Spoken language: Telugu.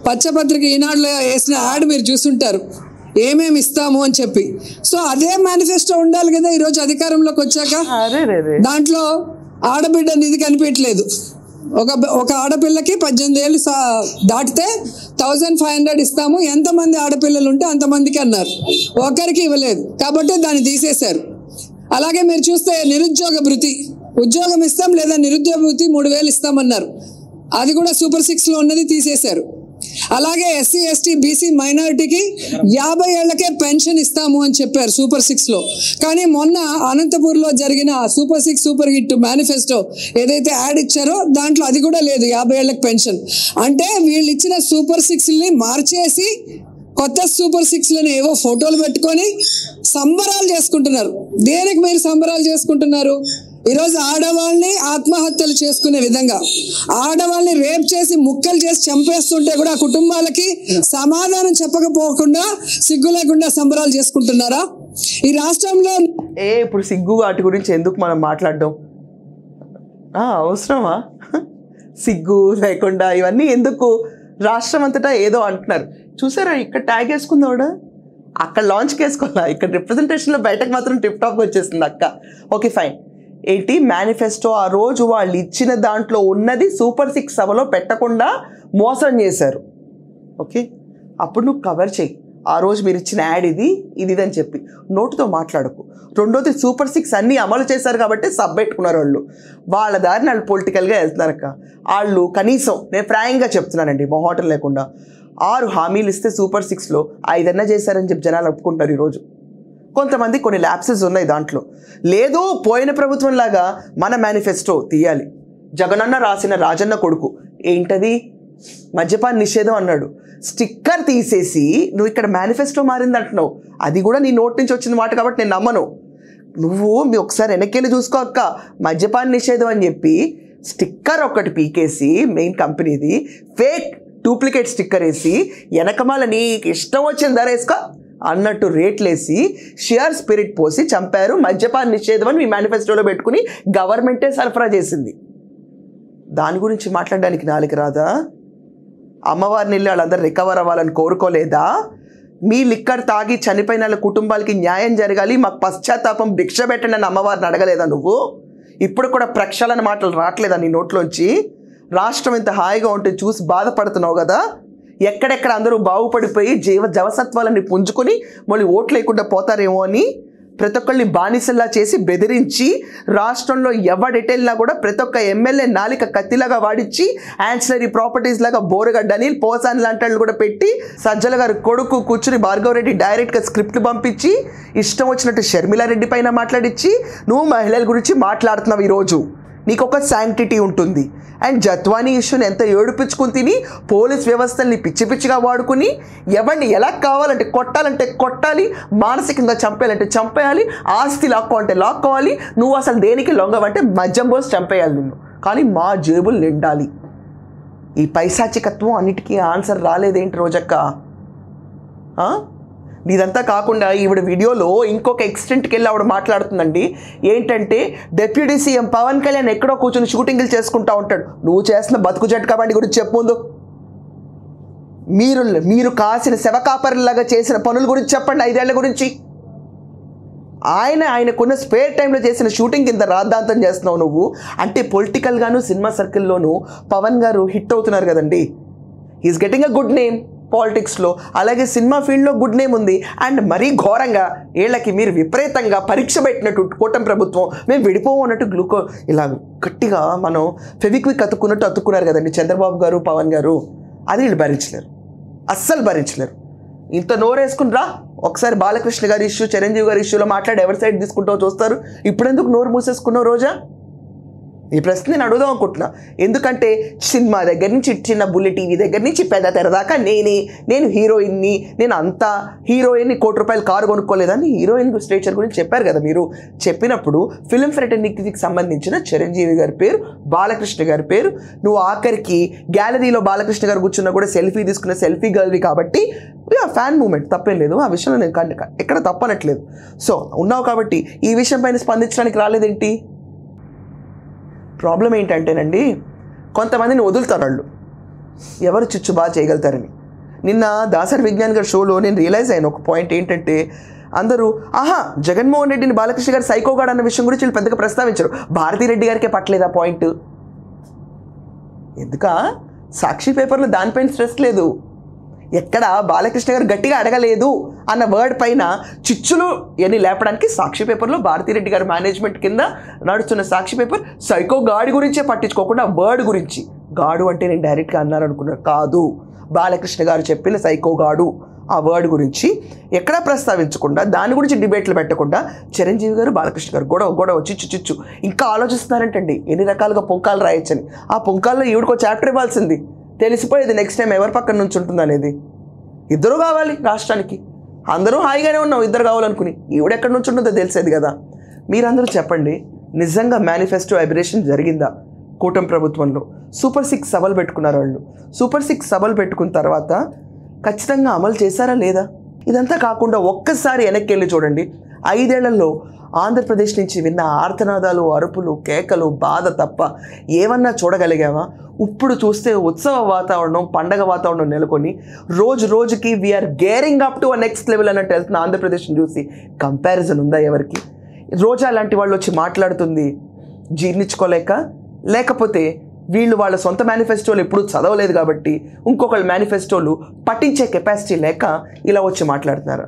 పచ్చపత్రిక ఈనాడులో వేసిన యాడ్ మీరు చూస్తుంటారు, ఏమేమి ఇస్తాము అని చెప్పి. సో అదే మేనిఫెస్టో ఉండాలి కదా ఈరోజు అధికారంలోకి వచ్చాక. దాంట్లో ఆడబిడ్డ నిధి కనిపించలేదు. ఒక ఆడపిల్లకి 18 ఏళ్ళు దాటితే 1500 ఇస్తాము, ఎంతమంది ఆడపిల్లలు ఉంటే అంతమందికి అన్నారు, ఒకరికి ఇవ్వలేదు కాబట్టి దాన్ని తీసేశారు. అలాగే మీరు చూస్తే నిరుద్యోగ భృతి, ఉద్యోగం ఇస్తాం లేదా నిరుద్యోగ భృతి 3000 ఇస్తామన్నారు, అది కూడా సూపర్ 6లో ఉన్నది తీసేశారు. అలాగే ఎస్సీ ఎస్టీ బీసీ మైనారిటీకి 50 ఏళ్లకే పెన్షన్ ఇస్తాము అని చెప్పారు సూపర్ 6లో. కానీ మొన్న అనంతపూర్లో జరిగిన సూపర్ 6 సూపర్ హిట్ మేనిఫెస్టో ఏదైతే యాడ్ ఇచ్చారో దాంట్లో అది కూడా లేదు, 50 ఏళ్లకు పెన్షన్. అంటే వీళ్ళు ఇచ్చిన సూపర్ 6ని మార్చేసి కొత్త సూపర్ 6లని ఏవో ఫోటోలు పెట్టుకొని సంబరాలు చేసుకుంటున్నారు. దేనికి మీరు సంబరాలు చేసుకుంటున్నారు? ఈరోజు ఆడవాళ్ళని ఆత్మహత్యలు చేసుకునే విధంగా, ఆడవాళ్ళని రేప్ చేసి ముక్కలు చేసి చంపేస్తుంటే కూడా ఆ కుటుంబాలకి సమాధానం చెప్పకపోకుండా సిగ్గు లేకుండా సంబరాలు చేసుకుంటున్నారా ఈ రాష్ట్రంలో? ఇప్పుడు సిగ్గు వాటి గురించి ఎందుకు మనం మాట్లాడడం అవసరమా? సిగ్గు లేకుండా ఇవన్నీ ఎందుకు? రాష్ట్రం అంతటా ఏదో అంటున్నారు చూసారా, ఇక్కడ ట్యాగ్ వేసుకుందాడా, అక్కడ లాంచ్కి వేసుకోవాలా, ఇక్కడ రిప్రజెంటేషన్లో బయటకు మాత్రం టిప్ టాప్ వచ్చేసింది అక్క. Okay fine. ఏంటి మేనిఫెస్టో ఆ రోజు వాళ్ళు ఇచ్చిన దాంట్లో ఉన్నది సూపర్ 6 సభలో పెట్టకుండా మోసం చేశారు. ఓకే, అప్పుడు నువ్వు కవర్ చేయి, ఆ రోజు మీరు ఇచ్చిన యాడ్ ఇది అని చెప్పి నోటుతో మాట్లాడకు. రెండోది సూపర్ 6 అన్నీ అమలు చేశారు కాబట్టి సబ్ పెట్టుకున్నారు వాళ్ళు, వాళ్ళ దారిని వాళ్ళు పొలిటికల్గా వెళ్తున్నారక్క. వాళ్ళు కనీసం నేను ప్రాయంగా చెప్తున్నానండి మొహోటం లేకుండా, 6 హామీలు ఇస్తే సూపర్ 6లో 5 చేశారని చెప్పి జనాలు ఒప్పుకుంటారు. ఈరోజు కొంతమంది కొన్ని ల్యాప్సెస్ ఉన్నాయి దాంట్లో. లేదు పోయిన ప్రభుత్వం లాగా మన మేనిఫెస్టో తీయాలి. జగనన్న రాసిన రాజన్న కొడుకు ఏంటది మద్యపాన నిషేధం అన్నాడు, స్టిక్కర్ తీసేసి నువ్వు ఇక్కడ మేనిఫెస్టో మారింది అంటున్నావు. అది కూడా నీ నోట్ నుంచి వచ్చిన మాట కాబట్టి నేను నమ్మను. నువ్వు మీ ఒకసారి వెనక్కి చూసుకో అక్క, మద్యపాన నిషేధం అని చెప్పి స్టిక్కర్ ఒకటి పీకేసి మెయిన్ కంపెనీది ఫేక్ డూప్లికేట్ స్టిక్కర్ వేసి వెనకమాల నీకు ఇష్టం వచ్చిన ధర వేసుకో అన్నట్టు రేట్లేసి షియర్ స్పిరిట్ పోసి చంపారు. మద్యపాన నిషేధం అని మీ మేనిఫెస్టోలో పెట్టుకుని గవర్నమెంటే సరఫరా చేసింది. దాని గురించి మాట్లాడడానికి నాలుగు రాదా? అమ్మవారిని వెళ్ళి వాళ్ళందరూ రికవర్ అవ్వాలని కోరుకోలేదా? మీ లిక్కర్ తాగి చనిపోయిన వాళ్ళ కుటుంబాలకి న్యాయం జరగాలి, మాకు పశ్చాత్తాపం భిక్ష పెట్టండి అని అమ్మవారిని అడగలేదా నువ్వు? ఇప్పుడు కూడా ప్రక్షాళన మాటలు రావట్లేదా నీ నోట్లోంచి? రాష్ట్రం ఇంత హాయిగా ఉంటే చూసి బాధపడుతున్నావు కదా. ఎక్కడెక్కడ అందరూ బాగుపడిపోయి జవసత్వాలని పుంజుకొని మళ్ళీ ఓట్లు లేకుండా పోతారేమో అని ప్రతి ఒక్కళ్ళని బానిసల్లా చేసి బెదిరించి రాష్ట్రంలో ఎవడెటెళ్ళినా కూడా ప్రతి ఒక్క ఎమ్మెల్యే నాలిక కత్తిలాగా వాడిచ్చి యాన్సిలరీ ప్రాపర్టీస్ లాగా బోరగడ్డని పోసాన్ లాంటి వాళ్ళు కూడా పెట్టి సజ్జల గారు కొడుకు కూర్చుని భార్గవరెడ్డి డైరెక్ట్గా స్క్రిప్ట్లు పంపించి ఇష్టం వచ్చినట్టు షర్మిలారెడ్డి పైన మాట్లాడించి నువ్వు మహిళల గురించి మాట్లాడుతున్నావు. ఈరోజు నీకు ఒక శాంక్టిటీ ఉంటుంది. అండ్ జత్వానీ ఇష్యూని ఎంత ఏడుపించుకుని తిని పోలీస్ వ్యవస్థల్ని పిచ్చి పిచ్చిగా వాడుకుని ఎవరిని ఎలా కావాలంటే కొట్టాలంటే కొట్టాలి, మానసికంగా చంపేయాలంటే చంపేయాలి, ఆస్తి లాక్కోవాలంటే లాక్కోవాలి. నువ్వు అసలు దేనికి లొంగవంటే మద్యం పోసి చంపేయాలి నిన్ను, కానీ మా జేబులు నిండాలి. ఈ పైశాచికత్వం అన్నిటికీ ఆన్సర్ రాలేదేంటి రోజక్క? నీదంతా కాకుండా ఈవిడ వీడియోలో ఇంకొక ఎక్స్టెంట్కి వెళ్ళి ఆవిడ మాట్లాడుతుందండి. ఏంటంటే డిప్యూటీ సీఎం పవన్ కళ్యాణ్ ఎక్కడో కూర్చొని షూటింగ్లు చేసుకుంటూ ఉంటాడు. నువ్వు చేస్తున్న బతుకు జట్కా బండి గురించి చెప్పు ముందు. మీరు కాసిన శవకాపరిలాగా చేసిన పనుల గురించి చెప్పండి, 5 ఏళ్ల గురించి. ఆయనకున్న స్పేర్ టైంలో చేసిన షూటింగ్ ఇంత రాద్ధాంతం చేస్తున్నావు నువ్వు. అంటే పొలిటికల్గాను సినిమా సర్కిల్లోనూ పవన్ గారు హిట్ అవుతున్నారు కదండి. Is getting a good name పాలిటిక్స్లో, అలాగే సినిమా ఫీల్డ్లో గుడ్ నేమ్ ఉంది. అండ్ మరీ ఘోరంగా వీళ్ళకి మీరు విపరీతంగా పరీక్ష పెట్టినట్టు కూటమి ప్రభుత్వం మేము విడిపోవన్నట్టు ఇలా గట్టిగా మనం ఫెవిక్విక్ అతుక్కున్నారు కదండి చంద్రబాబు గారు పవన్ గారు. అది వీళ్ళు భరించలేరు, అస్సలు భరించలేరు. ఇంత నోరేసుకుని రా ఒకసారి బాలకృష్ణ గారి ఇష్యూ, చిరంజీవి గారి ఇష్యూలో మాట్లాడి ఎవరి సైడ్ తీసుకుంటావో చూస్తారు. ఇప్పుడెందుకు నోరు మూసేసుకున్నావు రోజా? ఈ ప్రశ్న నేను అడుగుదాం అనుకుంటున్నా. ఎందుకంటే సినిమా దగ్గర నుంచి చిన్న బుల్లెట్ టీవీ దగ్గర నుంచి పెద్ద తెర దాకా నేను హీరోయిన్ని, నేను అంతా హీరోయిన్ని ₹1 కారు కొనుక్కోలేదని హీరోయిన్ స్టేచర్ గురించి చెప్పారు కదా మీరు. చెప్పినప్పుడు ఫిల్మ్ ఫ్రెటర్నిటీకి సంబంధించిన చిరంజీవి గారి పేరు, బాలకృష్ణ గారి పేరు, నువ్వు ఆఖరికి గ్యాలరీలో బాలకృష్ణ గారు కూర్చున్నా కూడా సెల్ఫీ తీసుకున్న సెల్ఫీ గర్ల్వి కాబట్టి ఫ్యాన్ మూమెంట్ తప్పేం లేదు, ఆ విషయంలో నేను ఎక్కడ తప్పనట్లేదు. సో ఉన్నావు కాబట్టి ఈ విషయం పైన స్పందించడానికి రాలేదేంటి? ప్రాబ్లం ఏంటంటేనండి, కొంతమందిని వదులుతారు వాళ్ళు. ఎవరు చిచ్చు బాగా చేయగలుగుతారని. నిన్న దాసరి విజ్ఞాన్ గారి షోలో నేను రియలైజ్ అయ్యాను ఒక పాయింట్ ఏంటంటే, అందరూ జగన్మోహన్ రెడ్డిని బాలకృష్ణ గారు సైకోగాడు అన్న విషయం గురించి వీళ్ళు పెద్దగా ప్రస్తావించారు. భారతీరెడ్డి గారికే పట్టలేదు ఆ పాయింట్. ఎందుక సాక్షి పేపర్లో దానిపైన స్ట్రెస్ లేదు, ఎక్కడ బాలకృష్ణ గారు గట్టిగా అడగలేదు అన్న వర్డ్ పైన చిచ్చులు ఎన్ని లేపడానికి సాక్షి పేపర్లో భారతీరెడ్డి గారి మేనేజ్మెంట్ కింద నడుస్తున్న సాక్షి పేపర్ సైకో గాడి గురించే పట్టించుకోకుండా వర్డ్ గురించి, గాడు అంటే నేను డైరెక్ట్గా అన్నారు అనుకున్నాను, కాదు బాలకృష్ణ గారు చెప్పిన సైకో గాడు ఆ వర్డ్ గురించి ఎక్కడా ప్రస్తావించకుండా, దాని గురించి డిబేట్లు పెట్టకుండా చిరంజీవి గారు బాలకృష్ణ గారు గొడవ చిచ్చు ఇంకా ఆలోచిస్తున్నారంటండి ఎన్ని రకాలుగా పొంకాలు రాయొచ్చని. ఆ పొంకాల్లో ఈవిడికో చాప్టర్ ఇవ్వాల్సింది, తెలిసిపోయేది నెక్స్ట్ టైం ఎవరి పక్కన నుంచి ఉంటుంది అనేది. ఇద్దరు కావాలి రాష్ట్రానికి, అందరూ హాయిగానే ఉన్నాం ఇద్దరు కావాలనుకుని, ఈవిడెక్కడి నుంచి ఉంటుందో తెలిసేది కదా. మీరందరూ చెప్పండి, నిజంగా మేనిఫెస్టో అబిరేషన్ జరిగిందా కూటమి ప్రభుత్వంలో? సూపర్ 6 సభలు పెట్టుకున్నారు వాళ్ళు. సూపర్ 6 సభలు పెట్టుకున్న తర్వాత ఖచ్చితంగా అమలు చేశారా లేదా? ఇదంతా కాకుండా ఒక్కసారి వెనక్కి వెళ్ళి చూడండి. 5 ఏళ్లలో ఆంధ్రప్రదేశ్ నుంచి విన్న ఆర్తనాదాలు, అరుపులు, కేకలు, బాధ తప్ప ఏమన్నా చూడగలిగామా? ఇప్పుడు చూస్తే ఉత్సవ వాతావరణం, పండగ వాతావరణం నెలకొని రోజు రోజుకి we're gearing up to a next level అన్నట్టు వెళ్తున్న ఆంధ్రప్రదేశ్ని చూసి కంపారిజన్ ఉందా ఎవరికి? రోజా లాంటి వాళ్ళు వచ్చి మాట్లాడుతుంది జీర్ణించుకోలేక, లేకపోతే వీళ్ళు వాళ్ళ సొంత మేనిఫెస్టోలు ఎప్పుడూ చదవలేదు కాబట్టి ఇంకొకళ్ళ మేనిఫెస్టోలు పఠించే కెపాసిటీ లేక ఇలా వచ్చి మాట్లాడుతున్నారు.